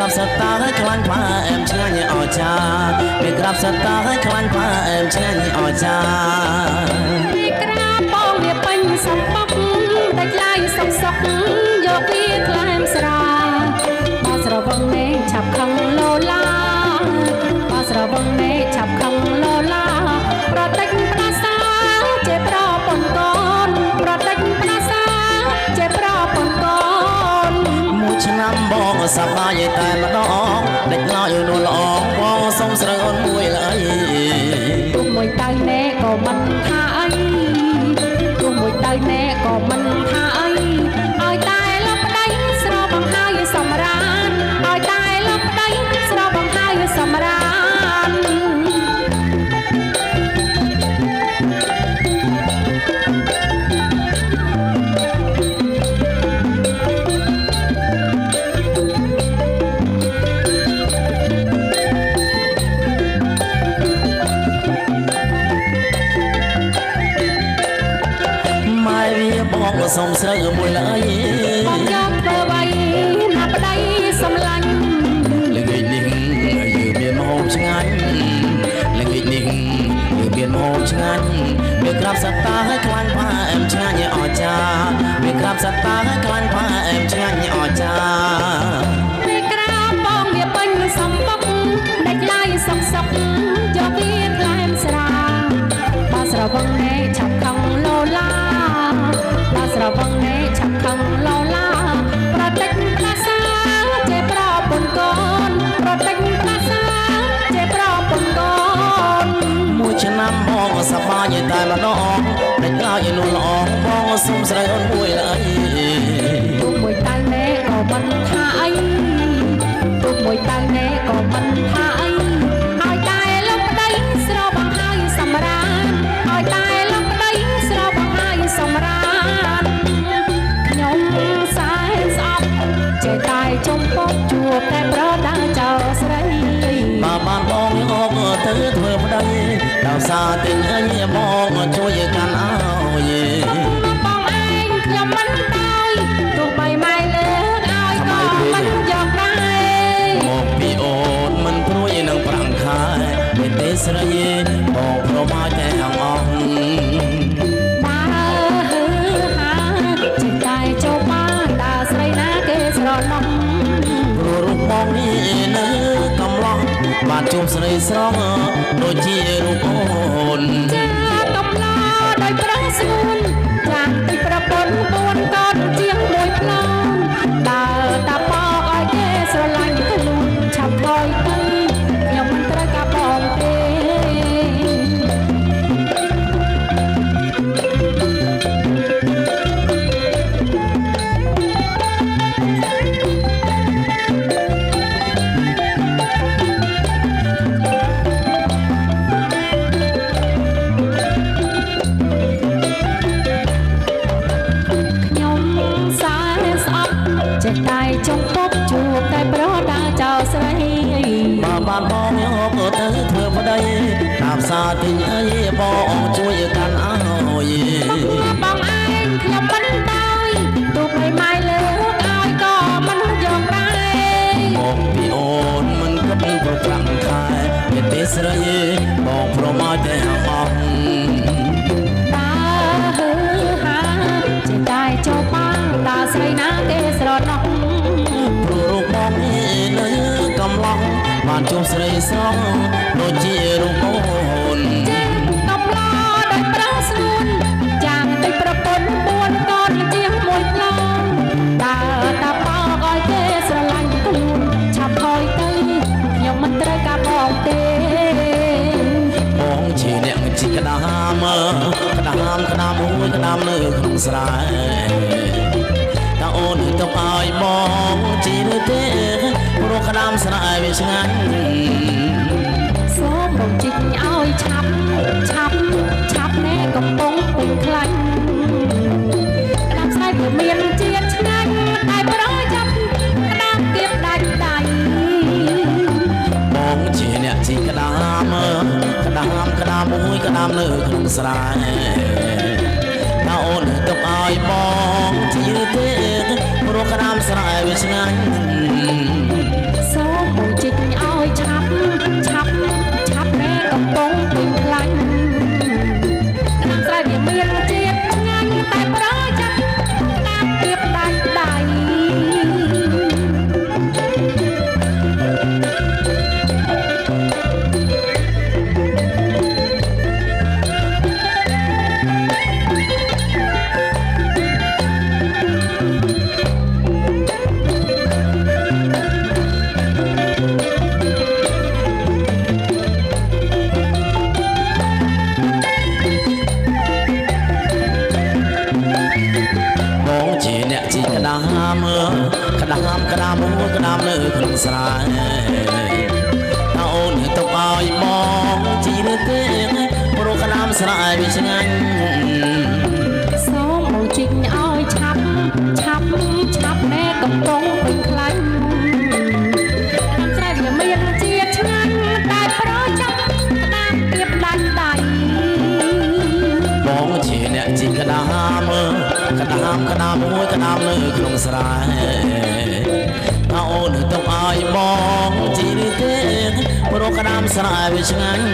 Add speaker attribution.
Speaker 1: ក្រាបសត្តាឲ្យខ្លាញ់ផ្លែអែមឆ្ងាញ់អស្ចារ្យមេក្រាបសត្តាឲ្យខ្លាញ់ផ្លែអែមឆ្ងាញ់អស្ចារ្យ
Speaker 2: មេក្រាបបងវាពេញសំបុកដាច់ឡាយសុកសុកយកវាក្លែមស្រាបស្រវឹងមេឆាប់ខឹងលោឡាបស្រវឹងមេឆាប់ខឹងលោឡាប្រតិចផ្ដាសាចេប្រពន្ធកូនប្រតិចផ្ដាសាចេប្រពន្ធកូន
Speaker 1: មួយឆ្នាំបងសប្បាយតែម្ដងដាច់ឡើយនួនល្អបងសុំស្រីអូនមួយឡើយ
Speaker 2: ទោះមួយទៅណែក៏មិនថាអីទោះមួយទៅណែក៏មិនថាអីឲ្យតែលោកប្តីស្របង្ហើយសម្រានឲ្យតែលោកប្តីស្របង្ហើយសម្រាន
Speaker 1: បងសុំស្រូវមួយឡើយ
Speaker 2: បងយកធ្វើអ្វីណាប្តីសំឡាញ់
Speaker 1: ល្ងាចនេះយើងមានម្ហូបឆ្ងាញ់ល្ងាចនេះយើងមានម្ហូបឆ្ងាញ់វាក្រាបសត្តាឲ្យខ្លាញ់ផ្លែអែមឆ្ងាញ់អស្ចារ្យវាក្រាបសត្តាឲ្យខ្លាញ់ផ្លែអែមឆ្ងាញ់អស្ចារ្យ
Speaker 2: មេក្រាបបងវាពេញសំបុកដាច់ឡាយសុកសុកយកវាក្លែមស្រាបស្រវឹងណែឆាប់ខឹងលោឡាស្រវឹងណែឆាប់ខឹងលោឡាប្រតិចផ្ដាសាចេប្រពន្ធកូនប្រតិចផ្ដាសាចេប្រពន្ធកូន
Speaker 1: មួយឆ្នាំបងសប្បាយតែម្ដងដាច់ឡើយនួនល្អបងសុំស្រីអូនមួយឡើយ
Speaker 2: ទោះមួយទៅណែក៏មិនថាអីទោះមួយទៅណែក៏មិនថាអីឲ្យតែលោកប្តីស្របង្ហើយសម្រានឲ្យតែលោកប្តីស្របង្ហើយសម្រានខ្ញុំសែនស្អប់ចេះតែចំពោះជួបតែប្រដាចោស្រី
Speaker 1: បានបងយកទៅធ្វើប្តីដល់សារទិញឲ្យបងជួយកាន់អើយ
Speaker 2: បងឯងខ្ញុំមិនដោយទោះបីម៉ែលើកឲ្យក៏មិនយកដែរ
Speaker 1: មកពីអូនមិនព្រួយនឹងប្រាំខែពេលទេស្រីបងប្រមាថតែអងអង
Speaker 2: បើហាចេះតែចូលបានដល់ស្រីណាគេស្រណំ
Speaker 1: ព្រោះរូបបងនេះនៅកំឡោះបានជួបស្រីស្រងដូចជារូបអូន
Speaker 2: ចាកំឡោដោយប្រឹងស្ងួនចាទីប្រពន្ធ4កូនជាងមួយផ្លូវដើរតាបោកឲ្យគេស្រឡាញ់ខ្លួនឆាប់ថយទៅខ្ញុំមិនត្រូវការបងទេតែចំពោះជួបតែប្រដាចោស្រី
Speaker 1: បានបងយកទៅធ្វើប្តីតាមសារទិញអីបងជួយកាន់អើយ
Speaker 2: បងឯងខ្ញុំមិនដោយទោះបីម៉ែលើកឲ្យក៏មិនយកដែរ
Speaker 1: មកពីអូនមិនគិតប្រចាំខែពេលទេស្រីបងប្រមាថតែអង
Speaker 2: បើហាចេះតែចូលបានដល់ស្រីណាគេស្រណោះ
Speaker 1: ព្រោះរូបបងនេះនៅកំឡោះបានជួបស្រីស្រងដូចជារូបអូន
Speaker 2: កំឡោដោយប្រឹងស្ងួនចាំដូចប្រពន្ធ4កូនជាងមួយផ្លូវដើរតាបោកឲ្យគេស្រឡាញ់ខ្លួនឆាប់ថយទៅខ្ញុំមិនត្រូវការបងទេ
Speaker 1: បងជាអ្នកជីក្ដាមក្ដាមមួយក្ដាមនៅក្នុងស្រែតើអូនទុកឲ្យបងជីឬទេព្រោះក្ដាមស្រែវាឆ្ងាញ់
Speaker 2: សូមបងជីកឲ្យឆាប់ណែកំពុងពេញខ្លាញ់ក្ដាមស្រែវាមានជាតិឆ្ងាញ់តែប្រចាំក្ដាមគៀបដាច់ដៃ
Speaker 1: បងជាអ្នកជីក្ដាមមួយក្ដាមនៅក្នុងស្រែតើអូនទុកឲ្យបងជីឬទេព្រោះក្ដាមស្រែវាឆ្ងាញ់
Speaker 2: សូ កំពុងពេញខ្លាញ់ក្តាមស្រែវាមានជាតិឆ្ងាញ់តែប្រចាំតាមទៀបដាច់ដៃ
Speaker 1: បងជាអ្នកជីក្តាមក្តាមមួយក្តាមនៅក្នុងស្រែតើអូនទុកឲ្យបងជីឬទេព្រោះក្តាមស្រែវាឆ្ងាញ់
Speaker 2: សូមបងជីកឲ្យឆាប់ណែកំពុងពេញខ្លាញ់តាមស្រែវាមានជាតិឆ្ងាញ់តែប្រចាំក្តាមទៀបដាច់ដៃ
Speaker 1: បងជាអ្នកជីក្តាមមួយក្តាមនៅក្នុងស្រែតើអូនទុកឲ្យបងជីឬទេព្រោះក្តាមស្រែវាឆ្ងាញ់